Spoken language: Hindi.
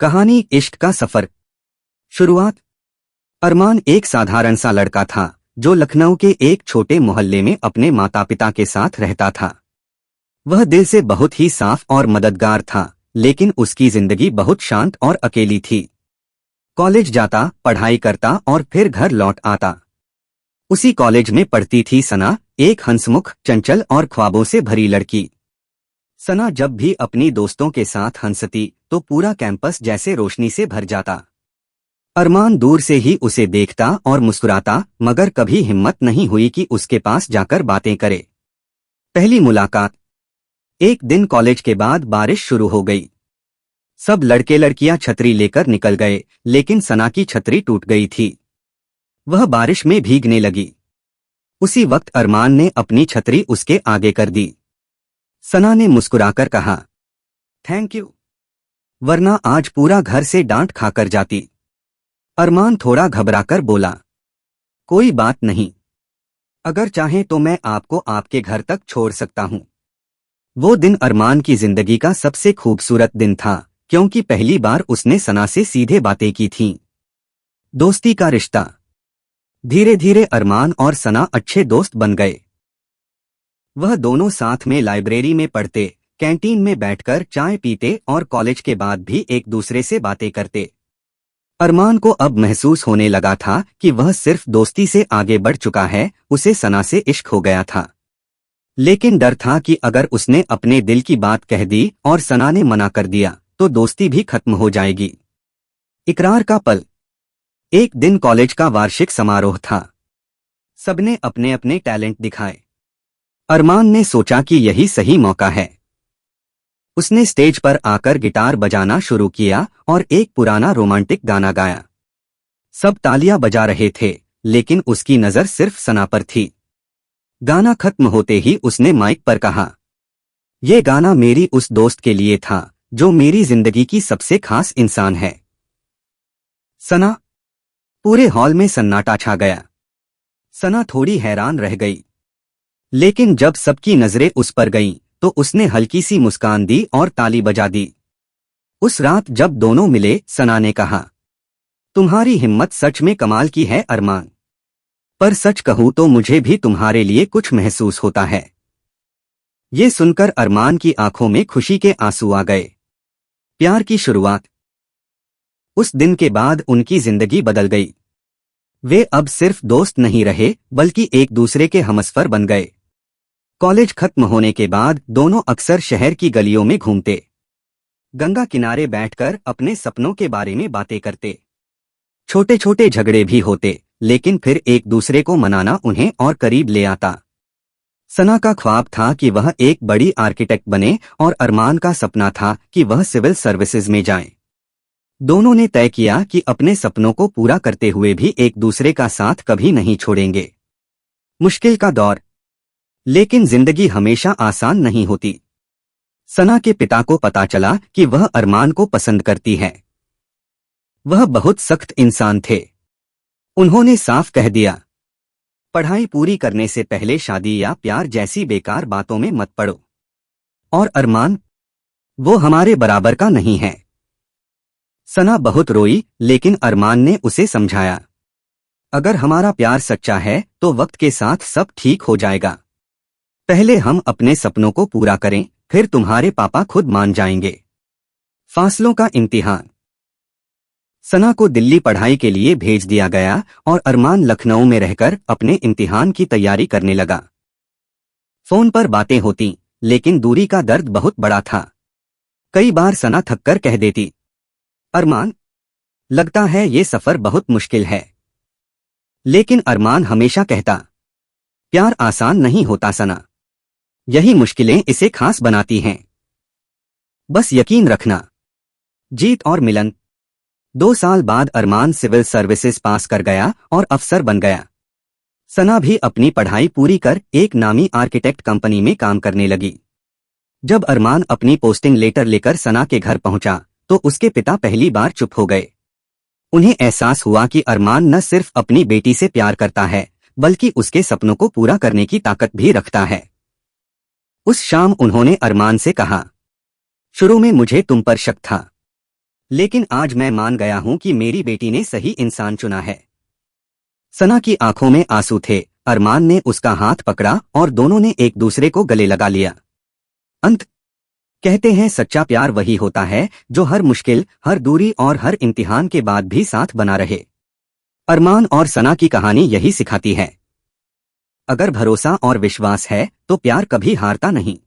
कहानी इश्क का सफर। शुरुआत। अरमान एक साधारण सा लड़का था जो लखनऊ के एक छोटे मोहल्ले में अपने माता पिता के साथ रहता था। वह दिल से बहुत ही साफ और मददगार था, लेकिन उसकी जिंदगी बहुत शांत और अकेली थी। कॉलेज जाता, पढ़ाई करता और फिर घर लौट आता। उसी कॉलेज में पढ़ती थी सना, एक हंसमुख, चंचल और ख्वाबों से भरी लड़की। सना जब भी अपनी दोस्तों के साथ हंसती तो पूरा कैंपस जैसे रोशनी से भर जाता। अरमान दूर से ही उसे देखता और मुस्कुराता, मगर कभी हिम्मत नहीं हुई कि उसके पास जाकर बातें करे। पहली मुलाकात। एक दिन कॉलेज के बाद बारिश शुरू हो गई। सब लड़के लड़कियां छतरी लेकर निकल गए, लेकिन सना की छतरी टूट गई थी। वह बारिश में भीगने लगी। उसी वक्त अरमान ने अपनी छतरी उसके आगे कर दी। सना ने मुस्कुराकर कहा, थैंक यू, वरना आज पूरा घर से डांट खाकर जाती। अरमान थोड़ा घबराकर बोला, कोई बात नहीं, अगर चाहें तो मैं आपको आपके घर तक छोड़ सकता हूं। वो दिन अरमान की जिंदगी का सबसे खूबसूरत दिन था, क्योंकि पहली बार उसने सना से सीधे बातें की थीं। दोस्ती का रिश्ता। धीरे धीरे अरमान और सना अच्छे दोस्त बन गए। वह दोनों साथ में लाइब्रेरी में पढ़ते, कैंटीन में बैठकर चाय पीते और कॉलेज के बाद भी एक दूसरे से बातें करते। अरमान को अब महसूस होने लगा था कि वह सिर्फ दोस्ती से आगे बढ़ चुका है, उसे सना से इश्क हो गया था। लेकिन डर था कि अगर उसने अपने दिल की बात कह दी और सना ने मना कर दिया तो दोस्ती भी खत्म हो जाएगी। इकरार का पल। एक दिन कॉलेज का वार्षिक समारोह था। सबने अपने अपने टैलेंट दिखाए। अरमान ने सोचा कि यही सही मौका है। उसने स्टेज पर आकर गिटार बजाना शुरू किया और एक पुराना रोमांटिक गाना गाया। सब तालियां बजा रहे थे, लेकिन उसकी नजर सिर्फ सना पर थी। गाना खत्म होते ही उसने माइक पर कहा, ये गाना मेरी उस दोस्त के लिए था जो मेरी जिंदगी की सबसे खास इंसान है। सना। पूरे हॉल में सन्नाटा छा गया। सना थोड़ी हैरान रह गई, लेकिन जब सबकी नजरें उस पर गईं, तो उसने हल्की सी मुस्कान दी और ताली बजा दी। उस रात जब दोनों मिले, सना ने कहा, तुम्हारी हिम्मत सच में कमाल की है अरमान, पर सच कहूं तो मुझे भी तुम्हारे लिए कुछ महसूस होता है। ये सुनकर अरमान की आंखों में खुशी के आंसू आ गए। प्यार की शुरुआत। उस दिन के बाद उनकी जिंदगी बदल गई। वे अब सिर्फ दोस्त नहीं रहे, बल्कि एक दूसरे के हमसफर बन गए। कॉलेज खत्म होने के बाद दोनों अक्सर शहर की गलियों में घूमते, गंगा किनारे बैठकर अपने सपनों के बारे में बातें करते। छोटे छोटे झगड़े भी होते, लेकिन फिर एक दूसरे को मनाना उन्हें और करीब ले आता। सना का ख्वाब था कि वह एक बड़ी आर्किटेक्ट बने और अरमान का सपना था कि वह सिविल सर्विसेज में जाए। दोनों ने तय किया कि अपने सपनों को पूरा करते हुए भी एक दूसरे का साथ कभी नहीं छोड़ेंगे। मुश्किल का दौर। लेकिन जिंदगी हमेशा आसान नहीं होती। सना के पिता को पता चला कि वह अरमान को पसंद करती है। वह बहुत सख्त इंसान थे। उन्होंने साफ कह दिया, पढ़ाई पूरी करने से पहले शादी या प्यार जैसी बेकार बातों में मत पड़ो। और अरमान, वो हमारे बराबर का नहीं है। सना बहुत रोई, लेकिन अरमान ने उसे समझाया, अगर हमारा प्यार सच्चा है तो वक्त के साथ सब ठीक हो जाएगा। पहले हम अपने सपनों को पूरा करें, फिर तुम्हारे पापा खुद मान जाएंगे। फासलों का इम्तिहान। सना को दिल्ली पढ़ाई के लिए भेज दिया गया और अरमान लखनऊ में रहकर अपने इम्तिहान की तैयारी करने लगा। फोन पर बातें होती, लेकिन दूरी का दर्द बहुत बड़ा था। कई बार सना थककर कह देती, अरमान, लगता है ये सफर बहुत मुश्किल है। लेकिन अरमान हमेशा कहता, प्यार आसान नहीं होता सना, यही मुश्किलें इसे खास बनाती हैं। बस यकीन रखना। जीत और मिलन। 2 साल बाद अरमान सिविल सर्विसेज पास कर गया और अफसर बन गया। सना भी अपनी पढ़ाई पूरी कर एक नामी आर्किटेक्ट कंपनी में काम करने लगी। जब अरमान अपनी पोस्टिंग लेटर लेकर सना के घर पहुंचा, तो उसके पिता पहली बार चुप हो गए। उन्हें एहसास हुआ कि अरमान न सिर्फ अपनी बेटी से प्यार करता है, बल्कि उसके सपनों को पूरा करने की ताकत भी रखता है। उस शाम उन्होंने अरमान से कहा, शुरू में मुझे तुम पर शक था, लेकिन आज मैं मान गया हूं कि मेरी बेटी ने सही इंसान चुना है। सना की आंखों में आंसू थे। अरमान ने उसका हाथ पकड़ा और दोनों ने एक दूसरे को गले लगा लिया। अंत कहते हैं सच्चा प्यार वही होता है जो हर मुश्किल, हर दूरी और हर इम्तिहान के बाद भी साथ बना रहे। अरमान और सना की कहानी यही सिखाती है। अगर भरोसा और विश्वास है तो प्यार कभी हारता नहीं।